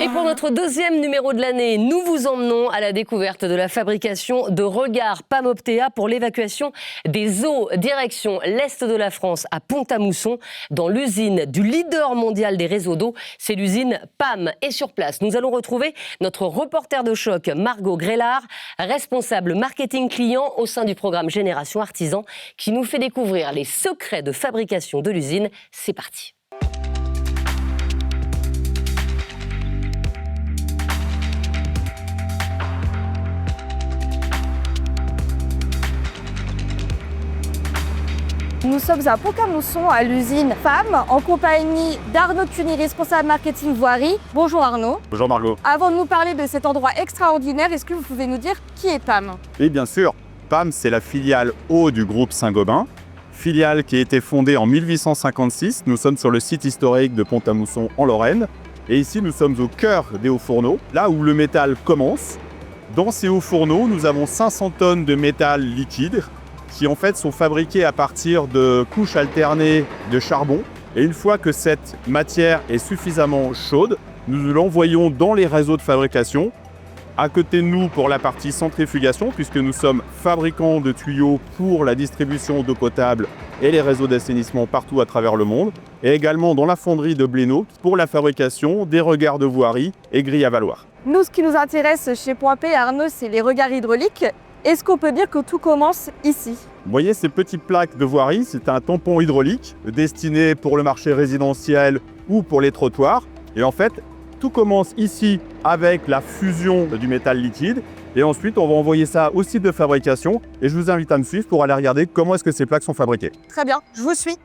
Et pour notre deuxième numéro de l'année, nous vous emmenons à la découverte de la fabrication de regards Pamoptea pour l'évacuation des eaux. Direction l'Est de la France, à Pont-à-Mousson, dans l'usine du leader mondial des réseaux d'eau. C'est l'usine PAM. Et sur place, nous allons retrouver notre reporter de choc, Margot Grélard, responsable marketing client au sein du programme Génération Artisan, qui nous fait découvrir les secrets de fabrication de l'usine. C'est parti. Nous sommes à Pont-à-Mousson, à l'usine PAM, en compagnie d'Arnaud Cuny, responsable marketing voirie. Bonjour Arnaud. Bonjour Margot. Avant de nous parler de cet endroit extraordinaire, est-ce que vous pouvez nous dire qui est PAM? Oui, bien sûr. PAM, c'est la filiale eau du groupe Saint-Gobain. Filiale qui a été fondée en 1856. Nous sommes sur le site historique de Pont-à-Mousson en Lorraine. Et ici, nous sommes au cœur des hauts fourneaux, là où le métal commence. Dans ces hauts fourneaux, nous avons 500 tonnes de métal liquide qui en fait sont fabriqués à partir de couches alternées de charbon. Et une fois que cette matière est suffisamment chaude, nous l'envoyons dans les réseaux de fabrication. À côté de nous pour la partie centrifugation, puisque nous sommes fabricants de tuyaux pour la distribution d'eau potable et les réseaux d'assainissement partout à travers le monde. Et également dans la fonderie de Blénaud pour la fabrication des regards de voirie et grilles à valoir. Nous, ce qui nous intéresse chez Point P, Arnaud, c'est les regards hydrauliques. Est-ce qu'on peut dire que tout commence ici? Vous voyez ces petites plaques de voirie, c'est un tampon hydraulique destiné pour le marché résidentiel ou pour les trottoirs. Et en fait, tout commence ici avec la fusion du métal liquide. Et ensuite, on va envoyer ça au site de fabrication. Et je vous invite à me suivre pour aller regarder comment est-ce que ces plaques sont fabriquées. Très bien, je vous suis.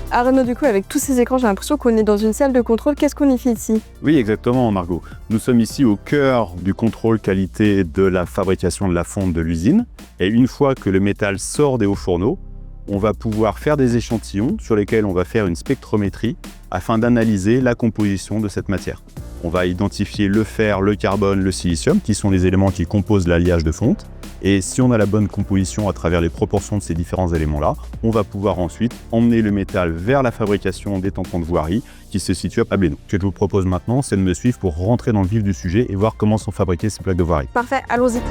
Arnaud, du coup, avec tous ces écrans, j'ai l'impression qu'on est dans une salle de contrôle. Qu'est-ce qu'on y fait ici? Oui, exactement, Margot. Nous sommes ici au cœur du contrôle qualité de la fabrication de la fonte de l'usine. Et une fois que le métal sort des hauts fourneaux, on va pouvoir faire des échantillons sur lesquels on va faire une spectrométrie afin d'analyser la composition de cette matière. On va identifier le fer, le carbone, le silicium, qui sont les éléments qui composent l'alliage de fonte. Et si on a la bonne composition à travers les proportions de ces différents éléments-là, on va pouvoir ensuite emmener le métal vers la fabrication des tampons de voirie qui se situent à Blénaud. Ce que je vous propose maintenant, c'est de me suivre pour rentrer dans le vif du sujet et voir comment sont fabriquées ces plaques de voirie. Parfait, allons-y.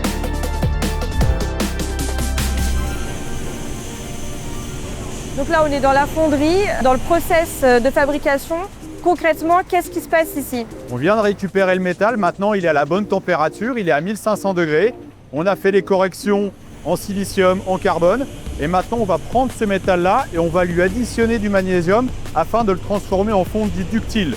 Donc là, on est dans la fonderie, dans le process de fabrication. Concrètement, qu'est-ce qui se passe ici? On vient de récupérer le métal, maintenant il est à la bonne température, il est à 1500 degrés. On a fait les corrections en silicium, en carbone. Et maintenant, on va prendre ce métal-là et on va lui additionner du magnésium afin de le transformer en fonte dite ductile.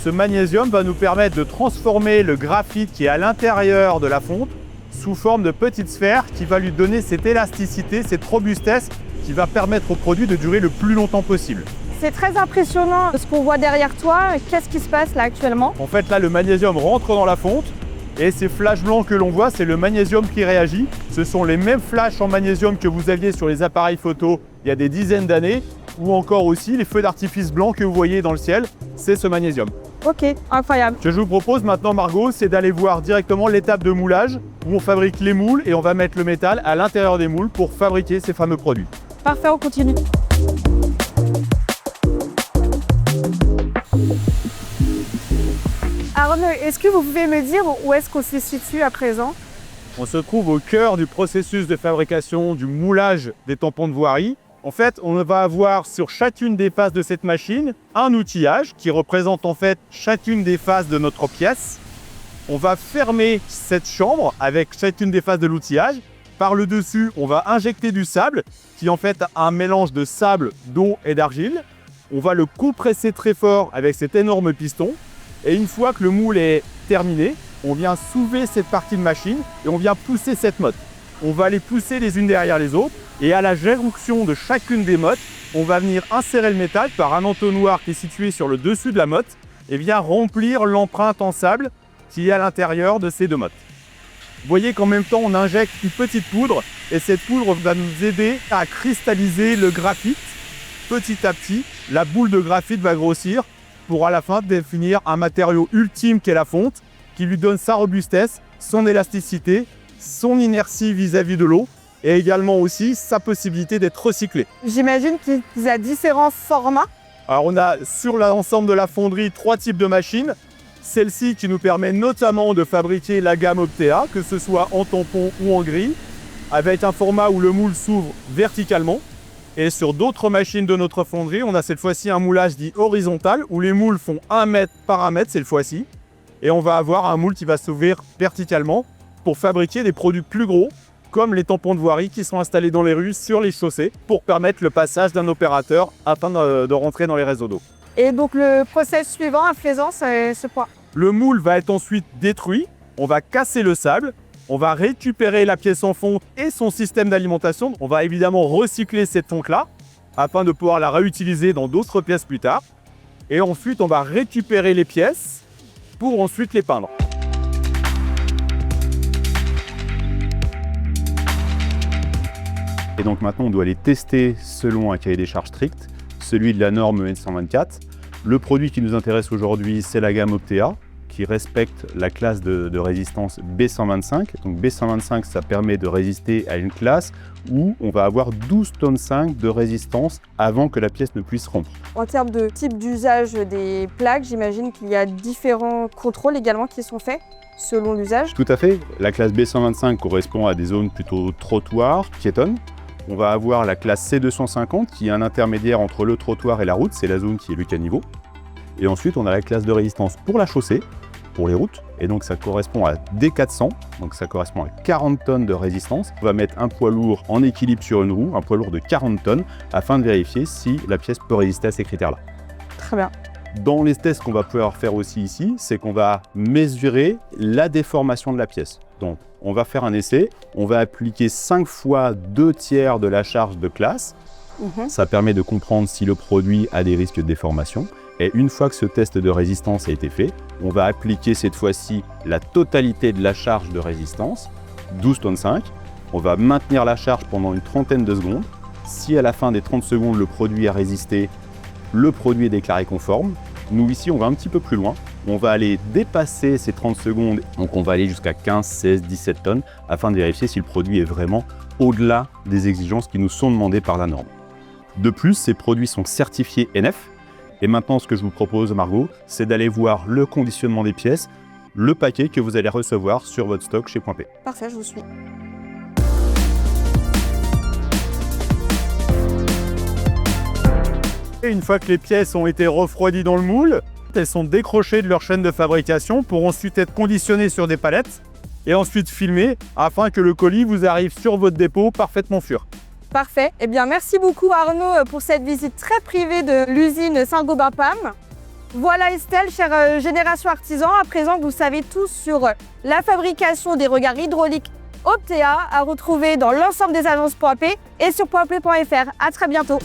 Ce magnésium va nous permettre de transformer le graphite qui est à l'intérieur de la fonte sous forme de petites sphères qui va lui donner cette élasticité, cette robustesse qui va permettre au produit de durer le plus longtemps possible. C'est très impressionnant ce qu'on voit derrière toi. Qu'est-ce qui se passe là actuellement? En fait, là, le magnésium rentre dans la fonte. Et ces flashs blancs que l'on voit, c'est le magnésium qui réagit. Ce sont les mêmes flashs en magnésium que vous aviez sur les appareils photo il y a des dizaines d'années, ou encore aussi les feux d'artifice blancs que vous voyez dans le ciel, c'est ce magnésium. Ok, incroyable. Ce que je vous propose maintenant, Margot, c'est d'aller voir directement l'étape de moulage, où on fabrique les moules et on va mettre le métal à l'intérieur des moules pour fabriquer ces fameux produits. Parfait, on continue. Arnaud, est-ce que vous pouvez me dire où est-ce qu'on se situe à présent? On se trouve au cœur du processus de fabrication du moulage des tampons de voirie. En fait, on va avoir sur chacune des faces de cette machine un outillage qui représente en fait chacune des faces de notre pièce. On va fermer cette chambre avec chacune des faces de l'outillage. Par le dessus, on va injecter du sable qui en fait a un mélange de sable, d'eau et d'argile. On va le compresser très fort avec cet énorme piston. Et une fois que le moule est terminé, on vient soulever cette partie de machine et on vient pousser cette motte. On va les pousser les unes derrière les autres et à la jonction de chacune des mottes, on va venir insérer le métal par un entonnoir qui est situé sur le dessus de la motte et vient remplir l'empreinte en sable qui est à l'intérieur de ces deux mottes. Vous voyez qu'en même temps, on injecte une petite poudre et cette poudre va nous aider à cristalliser le graphite. Petit à petit, la boule de graphite va grossir pour à la fin définir un matériau ultime qu'est la fonte, qui lui donne sa robustesse, son élasticité, son inertie vis-à-vis de l'eau et également aussi sa possibilité d'être recyclé. J'imagine qu'il y a différents formats. Alors on a sur l'ensemble de la fonderie 3 types de machines. Celle-ci qui nous permet notamment de fabriquer la gamme Optea, que ce soit en tampon ou en grille, avec un format où le moule s'ouvre verticalement. Et sur d'autres machines de notre fonderie, on a cette fois-ci un moulage dit horizontal, où les moules font 1 mètre par 1 mètre cette fois-ci. Et on va avoir un moule qui va s'ouvrir verticalement pour fabriquer des produits plus gros, comme les tampons de voirie qui sont installés dans les rues, sur les chaussées, pour permettre le passage d'un opérateur afin de rentrer dans les réseaux d'eau. Et donc le process suivant à Flaisans, c'est ce point. Le moule va être ensuite détruit, on va casser le sable, on va récupérer la pièce en fonte et son système d'alimentation. On va évidemment recycler cette fonte-là, afin de pouvoir la réutiliser dans d'autres pièces plus tard. Et ensuite, on va récupérer les pièces pour ensuite les peindre. Et donc maintenant, on doit les tester selon un cahier des charges strict, celui de la norme EN 124. Le produit qui nous intéresse aujourd'hui, c'est la gamme Optea, qui respecte la classe de résistance B125. Donc B125, ça permet de résister à une classe où on va avoir 12,5 tonnes de résistance avant que la pièce ne puisse rompre. En termes de type d'usage des plaques, j'imagine qu'il y a différents contrôles également qui sont faits selon l'usage. Tout à fait. La classe B125 correspond à des zones plutôt trottoirs, piétonnes. On va avoir la classe C250 qui est un intermédiaire entre le trottoir et la route, c'est la zone qui est le caniveau. Et ensuite, on a la classe de résistance pour la chaussée, pour les routes, et donc ça correspond à D400, donc ça correspond à 40 tonnes de résistance. On va mettre un poids lourd en équilibre sur une roue, un poids lourd de 40 tonnes, afin de vérifier si la pièce peut résister à ces critères-là. Très bien. Dans les tests qu'on va pouvoir faire aussi ici, c'est qu'on va mesurer la déformation de la pièce. Donc, on va faire un essai, on va appliquer 5 fois 2/3 de la charge de classe. Ça permet de comprendre si le produit a des risques de déformation. Et une fois que ce test de résistance a été fait, on va appliquer cette fois-ci la totalité de la charge de résistance, 12,5 tonnes. On va maintenir la charge pendant une trentaine de secondes. Si à la fin des 30 secondes, le produit a résisté, le produit est déclaré conforme. Nous ici, on va un petit peu plus loin. On va aller dépasser ces 30 secondes. Donc on va aller jusqu'à 15, 16, 17 tonnes afin de vérifier si le produit est vraiment au-delà des exigences qui nous sont demandées par la norme. De plus, ces produits sont certifiés NF. Et maintenant, ce que je vous propose, Margot, c'est d'aller voir le conditionnement des pièces, le paquet que vous allez recevoir sur votre stock chez Point P. Parfait, je vous suis. Et une fois que les pièces ont été refroidies dans le moule, elles sont décrochées de leur chaîne de fabrication pour ensuite être conditionnées sur des palettes et ensuite filmées afin que le colis vous arrive sur votre dépôt parfaitement sûr. Parfait. Eh bien, merci beaucoup Arnaud pour cette visite très privée de l'usine Saint-Gobain-PAM. Voilà Estelle, chère Génération Artisan, à présent que vous savez tout sur la fabrication des regards hydrauliques Optea, à retrouver dans l'ensemble des agences Point P et sur pointp.fr. À très bientôt.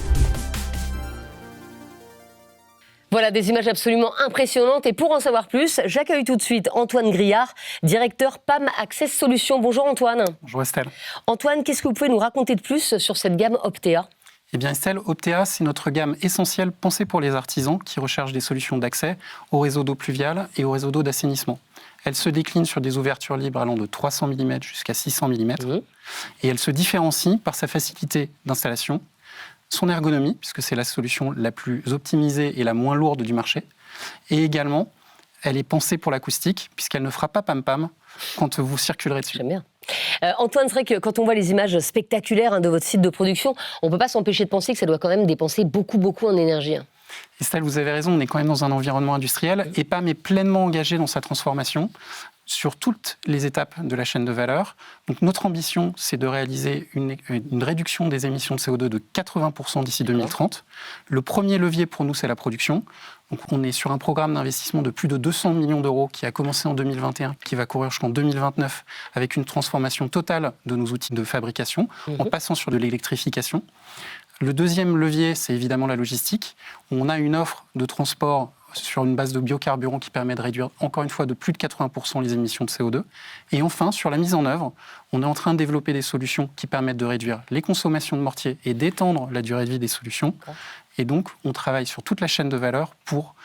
Voilà des images absolument impressionnantes. Et pour en savoir plus, j'accueille tout de suite Antoine Griard, directeur PAM Access Solutions. Bonjour Antoine. Bonjour Estelle. Antoine, qu'est-ce que vous pouvez nous raconter de plus sur cette gamme Optea ? Eh bien Estelle, Optea, c'est notre gamme essentielle pensée pour les artisans qui recherchent des solutions d'accès au réseau d'eau pluviale et au réseau d'eau d'assainissement. Elle se décline sur des ouvertures libres allant de 300 mm jusqu'à 600 mm. Et elle se différencie par sa facilité d'installation, son ergonomie, puisque c'est la solution la plus optimisée et la moins lourde du marché. Et également, elle est pensée pour l'acoustique, puisqu'elle ne fera pas pam-pam quand vous circulerez dessus. J'aime bien. Antoine, c'est vrai que quand on voit les images spectaculaires de votre site de production, on ne peut pas s'empêcher de penser que ça doit quand même dépenser beaucoup en énergie. Estelle, vous avez raison, on est quand même dans un environnement industriel et PAM est pleinement engagé dans sa transformation sur toutes les étapes de la chaîne de valeur. Donc notre ambition, c'est de réaliser une réduction des émissions de CO2 de 80% d'ici 2030. Le premier levier pour nous, c'est la production. Donc on est sur un programme d'investissement de plus de 200 millions d'euros qui a commencé en 2021, qui va courir jusqu'en 2029, avec une transformation totale de nos outils de fabrication, en passant sur de l'électrification. Le deuxième levier, c'est évidemment la logistique. On a une offre de transport sur une base de biocarburants qui permet de réduire encore une fois de plus de 80% les émissions de CO2. Et enfin, sur la mise en œuvre, on est en train de développer des solutions qui permettent de réduire les consommations de mortier et d'étendre la durée de vie des solutions. Et donc, on travaille sur toute la chaîne de valeur pour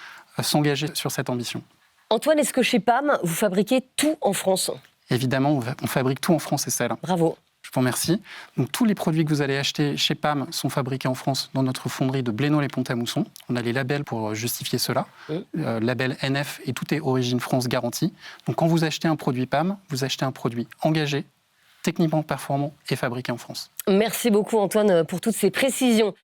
s'engager sur cette ambition. Antoine, est-ce que chez PAM, vous fabriquez tout en France ? Évidemment, on fabrique tout en France, Estelle. Bravo. Je vous remercie. Donc, tous les produits que vous allez acheter chez PAM sont fabriqués en France dans notre fonderie de Blénod-les-Pont-à-Mousson. On a les labels pour justifier cela. Label NF et tout est Origine France garantie. Donc, quand vous achetez un produit PAM, vous achetez un produit engagé, techniquement performant et fabriqué en France. Merci beaucoup Antoine pour toutes ces précisions.